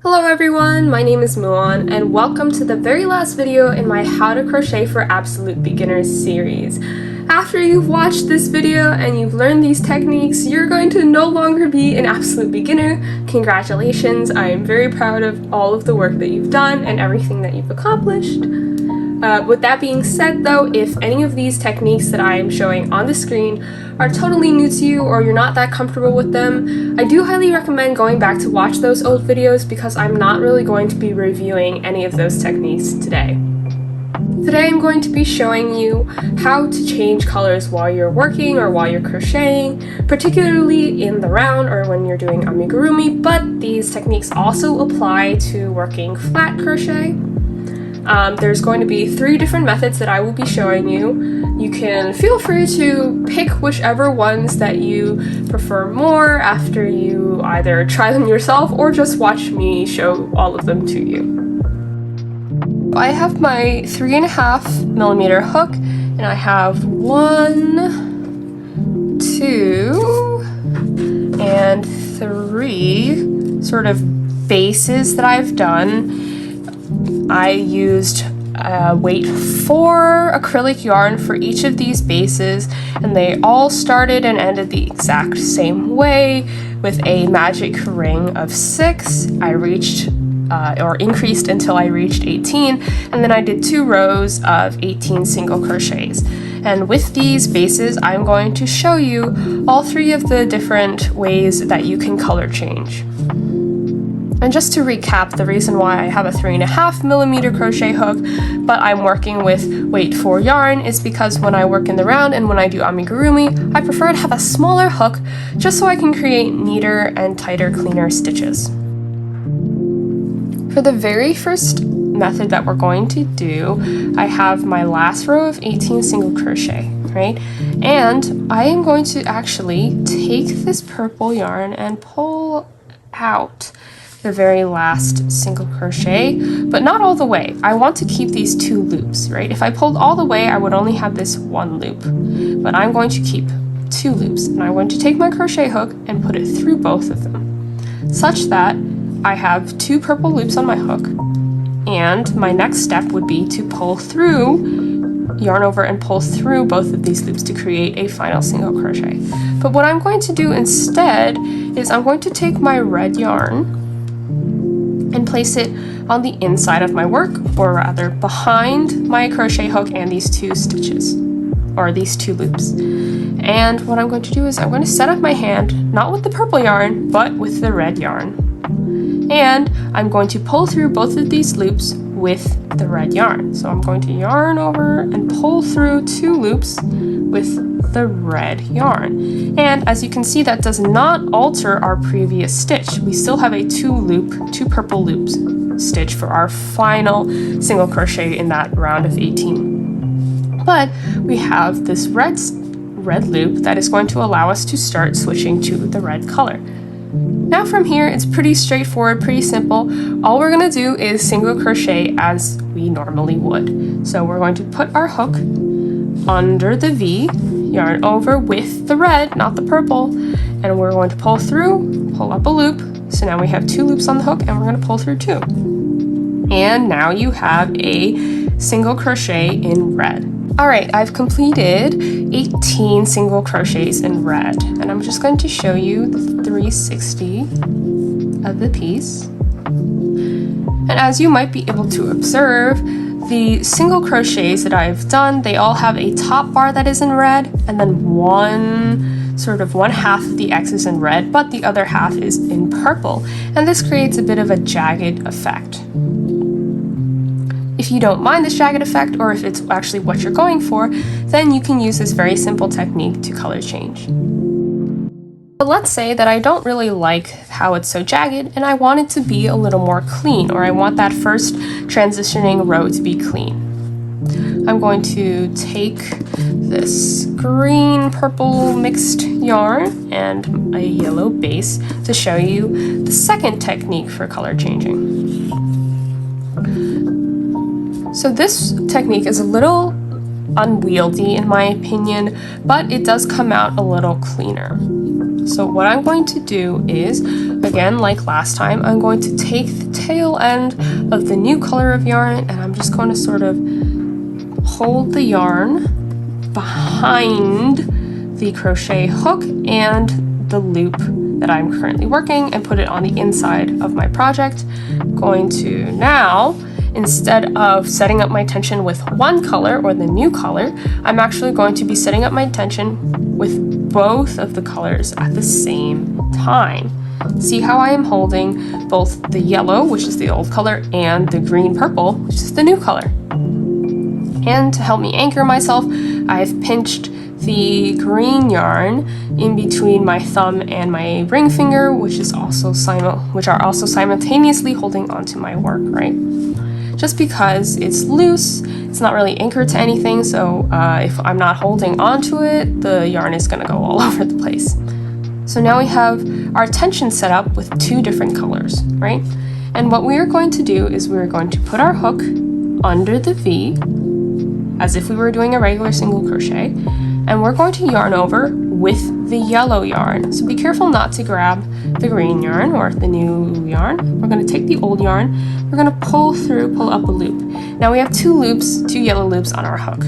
Hello everyone, my name is Muon, and welcome to the very last video in my How to Crochet for Absolute Beginners series. After you've watched this video and you've learned these techniques, you're going to no longer be an absolute beginner. Congratulations, I am very proud of all of the work that you've done and everything that you've accomplished. With that being said though, if any of these techniques that I am showing on the screen are totally new to you or you're not that comfortable with them, I do highly recommend going back to watch those old videos because I'm not really going to be reviewing any of those techniques today. Today I'm going to be showing you how to change colors while you're working or while you're crocheting, particularly in the round or when you're doing amigurumi, but these techniques also apply to working flat crochet. There's going to be 3 different methods that I will be showing you. You can feel free to pick whichever ones that you prefer more after you either try them yourself or just watch me show all of them to you. I have my 3.5mm hook and I have 1, 2, and 3 sort of bases that I've done. I used weight 4 acrylic yarn for each of these bases, and they all started and ended the exact same way with a magic ring of 6. I reached or increased until I reached 18, and then I did 2 rows of 18 single crochets. And with these bases, I'm going to show you all 3 of the different ways that you can color change. And just to recap, the reason why I have a 3.5mm crochet hook, but I'm working with weight 4 yarn is because when I work in the round and when I do amigurumi, I prefer to have a smaller hook just so I can create neater and tighter, cleaner stitches. For the very first method that we're going to do, I have my last row of 18 single crochet, right? And I am going to actually take this purple yarn and pull out the very last single crochet, but not all the way. I want to keep these 2 loops, right? If I pulled all the way, I would only have this 1 loop, but I'm going to keep 2 loops, and I'm going to take my crochet hook and put it through both of them, such that I have 2 purple loops on my hook, and my next step would be to pull through, yarn over and pull through both of these loops to create a final single crochet. But what I'm going to do instead is I'm going to take my red yarn and place it on the inside of my work, or rather behind my crochet hook and these 2 stitches, or these 2 loops. And what I'm going to do is I'm going to set up my hand, not with the purple yarn, but with the red yarn. And I'm going to pull through both of these loops with the red yarn. So I'm going to yarn over and pull through 2 loops with the red yarn. And as you can see, that does not alter our previous stitch. We still have a 2 purple loops stitch for our final single crochet in that round of 18. But we have this red loop that is going to allow us to start switching to the red color. Now from here, it's pretty straightforward, pretty simple. All we're going to do is single crochet as we normally would. So we're going to put our hook under the V, yarn over with the red, not the purple, and we're going to pull through, pull up a loop. So now we have 2 loops on the hook and we're going to pull through 2. And now you have a single crochet in red. Alright, I've completed 18 single crochets in red, and I'm just going to show you the 360 of the piece. And as you might be able to observe, the single crochets that I've done, they all have a top bar that is in red, and then one half of the X is in red, but the other half is in purple, and this creates a bit of a jagged effect. If you don't mind this jagged effect, or if it's actually what you're going for, then you can use this very simple technique to color change. But let's say that I don't really like how it's so jagged and I want it to be a little more clean, or I want that first transitioning row to be clean. I'm going to take this green-purple mixed yarn and a yellow base to show you the second technique for color changing. So this technique is a little unwieldy in my opinion, but it does come out a little cleaner. So what I'm going to do is I'm again, like last time, I'm going to take the tail end of the new color of yarn and I'm just going to sort of hold the yarn behind the crochet hook and the loop that I'm currently working and put it on the inside of my project. I'm going to now, instead of setting up my tension with one color or the new color, I'm actually going to be setting up my tension with both of the colors at the same time. See how I am holding both the yellow, which is the old color, and the green purple, which is the new color. And to help me anchor myself, I've pinched the green yarn in between my thumb and my ring finger, which are also simultaneously holding onto my work, right? Just because it's loose, it's not really anchored to anything, so if I'm not holding onto it, the yarn is gonna go all over the place. So now we have our tension set up with two different colors, right? And what we are going to do is we're going to put our hook under the V, as if we were doing a regular single crochet, and we're going to yarn over with the yellow yarn. So be careful not to grab the green yarn or the new yarn. We're going to take the old yarn, we're going to pull up a loop. Now we have two yellow loops on our hook.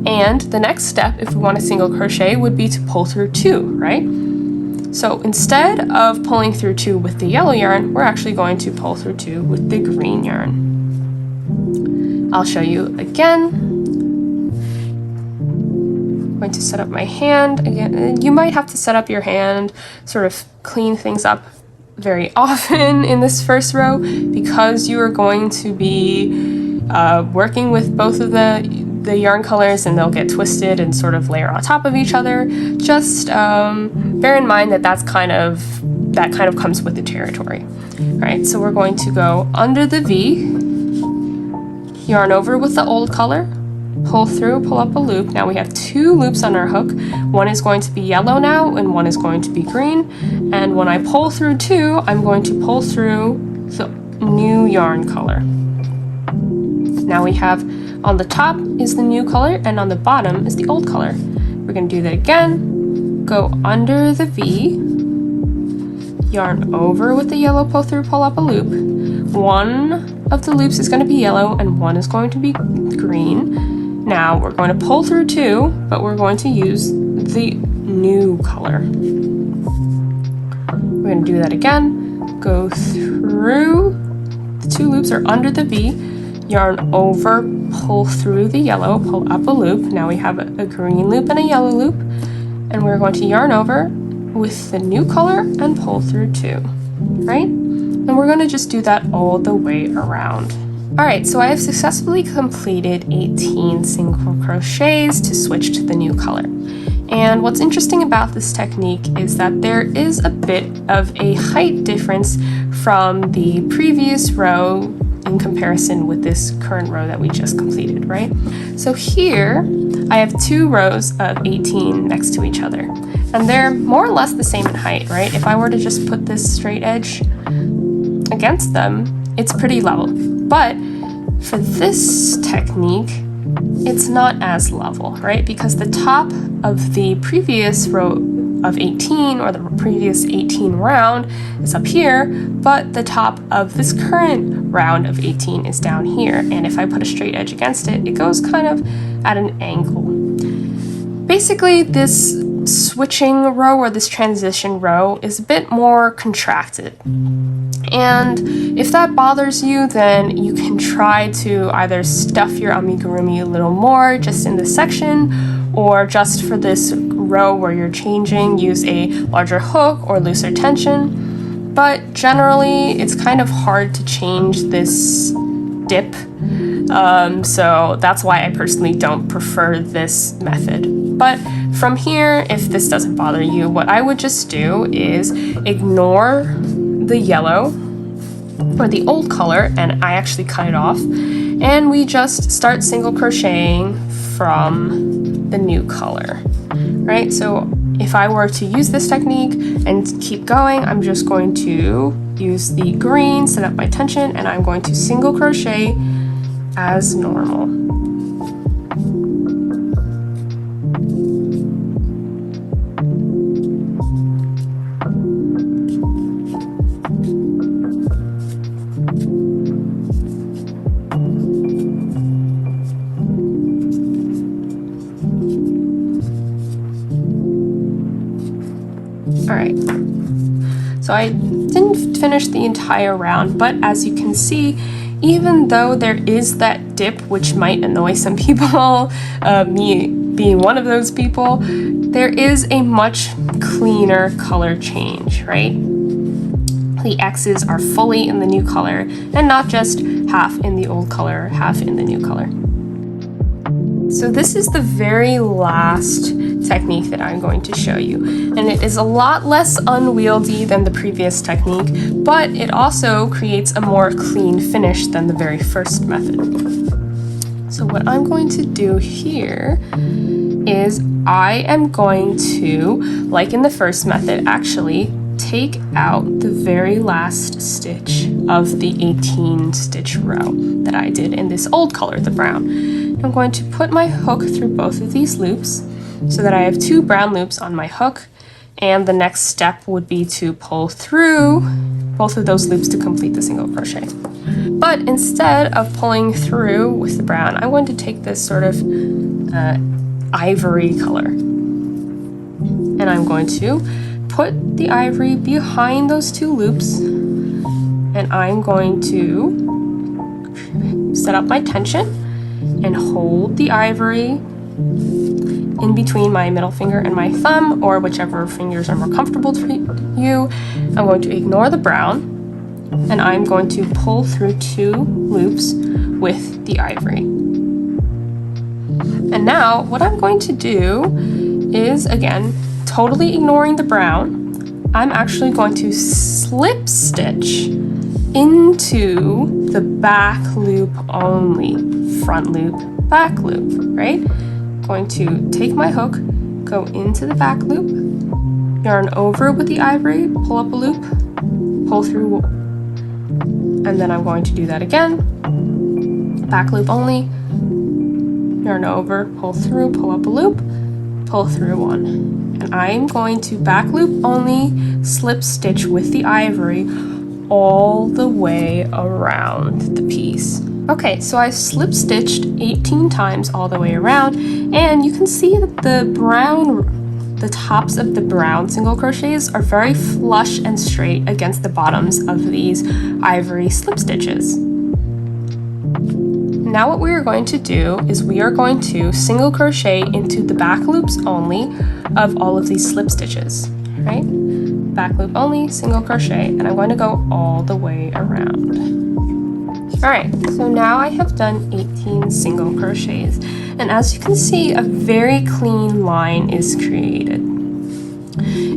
And the next step, if we want a single crochet, would be to pull through two, right? So instead of pulling through two with the yellow yarn, we're actually going to pull through two with the green yarn. I'll show you again. I'm going to set up my hand again. You might have to set up your hand, sort of clean things up very often in this first row because you are going to be working with both of the yarn colors and they'll get twisted and sort of layer on top of each other. Just bear in mind that that kind of comes with the territory. All right, so we're going to go under the V, yarn over with the old color, pull through, pull up a loop. Now we have two loops on our hook. One is going to be yellow now and one is going to be green. And when I pull through two, I'm going to pull through the new yarn color. Now we have on the top is the new color and on the bottom is the old color. We're going to do that again. Go under the V, yarn over with the yellow, pull through, pull up a loop. One of the loops is going to be yellow and one is going to be green. Now we're going to pull through two, but we're going to use the new color. We're going to do that again. Go through the two loops or under the V, yarn over, pull through the yellow, pull up a loop. Now we have a green loop and a yellow loop, and we're going to yarn over with the new color and pull through two, right? And we're going to just do that all the way around. All right, so I have successfully completed 18 single crochets to switch to the new color. And what's interesting about this technique is that there is a bit of a height difference from the previous row in comparison with this current row that we just completed, right? So here I have two rows of 18 next to each other, and they're more or less the same in height, right? If I were to just put this straight edge against them, it's pretty level. But for this technique, it's not as level, right? Because the top of the previous row of 18 or the previous 18 round is up here, but the top of this current round of 18 is down here. And if I put a straight edge against it, it goes kind of at an angle. Basically, this switching row or this transition row is a bit more contracted. And if that bothers you, then you can try to either stuff your amigurumi a little more just in this section, or just for this row where you're changing, use a larger hook or looser tension. But generally, it's kind of hard to change this dip. So that's why I personally don't prefer this method. But from here, if this doesn't bother you, what I would just do is ignore the yellow or the old color, and I actually cut it off, and we just start single crocheting from the new color, right? So if I were to use this technique and keep going, I'm just going to use the green, set up my tension, and I'm going to single crochet as normal. So I didn't finish the entire round, but as you can see, even though there is that dip, which might annoy some people, me being one of those people, there is a much cleaner color change, right? The X's are fully in the new color and not just half in the old color, half in the new color. So this is the very last technique that I'm going to show you, and it is a lot less unwieldy than the previous technique, but it also creates a more clean finish than the very first method. So what I'm going to do here is I am going to, like in the first method, actually take out the very last stitch of the 18 stitch row that I did in this old color, the brown. I'm going to put my hook through both of these loops so that I have 2 brown loops on my hook, and the next step would be to pull through both of those loops to complete the single crochet. But instead of pulling through with the brown, I'm going to take this sort of ivory color, and I'm going to put the ivory behind those 2 loops, and I'm going to set up my tension and hold the ivory in between my middle finger and my thumb, or whichever fingers are more comfortable to you. I'm going to ignore the brown, and I'm going to pull through 2 loops with the ivory. And now what I'm going to do is, again, totally ignoring the brown, I'm actually going to slip stitch into the back loop only, front loop, back loop, right? Going to take my hook, go into the back loop, yarn over with the ivory, pull up a loop, pull through, and then I'm going to do that again, back loop only, yarn over, pull through, pull up a loop, pull through 1. And I'm going to back loop only, slip stitch with the ivory all the way around the piece. Okay, so I've slip stitched 18 times all the way around, and you can see that the tops of the brown single crochets are very flush and straight against the bottoms of these ivory slip stitches. Now what we are going to do is we are going to single crochet into the back loops only of all of these slip stitches, right? Back loop only, single crochet, and I'm going to go all the way around. All right, so now I have done 18 single crochets, and as you can see, a very clean line is created.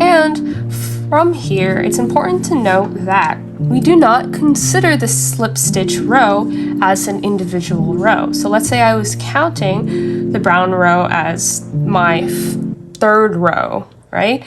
And from here, it's important to note that we do not consider the slip stitch row as an individual row. So let's say I was counting the brown row as my 3rd row, right?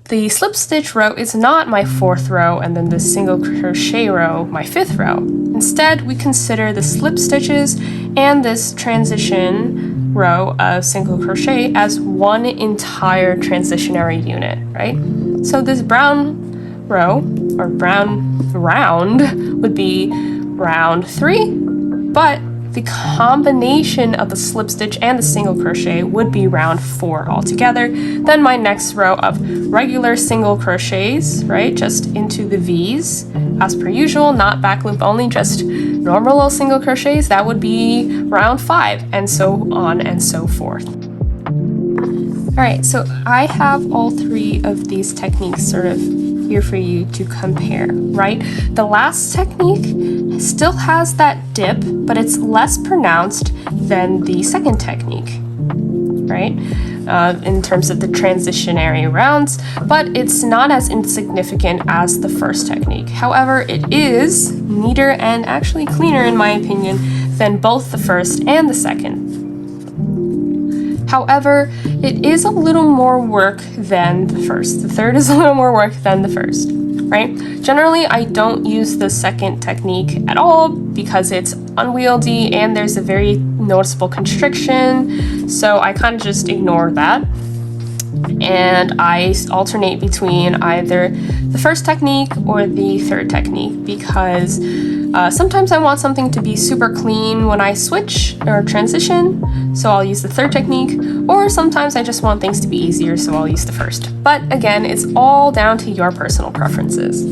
The slip stitch row is not my 4th row, and then the single crochet row my 5th row. Instead, we consider the slip stitches and this transition row of single crochet as one entire transitionary unit, right? So this brown row, or brown round, would be round 3, but the combination of the slip stitch and the single crochet would be round 4 altogether. Then my next row of regular single crochets, right, just into the V's as per usual, not back loop only, just normal little single crochets, that would be round 5, and so on and so forth. All right, so I have all 3 of these techniques sort of here for you to compare, right? The last technique still has that dip, but it's less pronounced than the second technique, right? In terms of the transitionary rounds, but it's not as insignificant as the first technique. However, it is neater and actually cleaner, in my opinion, than both the first and the second. However, it is a little more work than the first. The third is a little more work than the first, right? Generally, I don't use the second technique at all because it's unwieldy and there's a very noticeable constriction, so I kind of just ignore that. And I alternate between either the first technique or the third technique because Sometimes I want something to be super clean when I switch or transition, so I'll use the third technique, or sometimes I just want things to be easier, so I'll use the first. But again, it's all down to your personal preferences.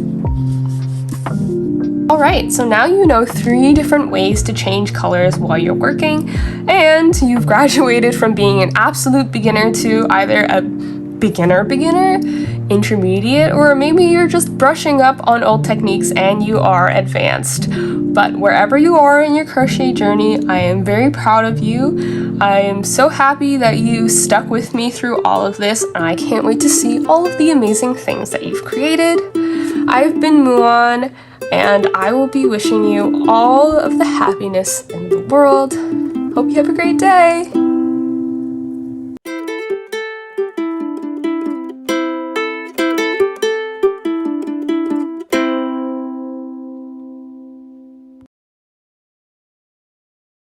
Alright, so now you know 3 different ways to change colors while you're working, and you've graduated from being an absolute beginner to either a beginner, intermediate, or maybe you're just brushing up on old techniques and you are advanced. But wherever you are in your crochet journey, I am very proud of you. I am so happy that you stuck with me through all of this, and I can't wait to see all of the amazing things that you've created. I've been Muon, and I will be wishing you all of the happiness in the world. Hope you have a great day!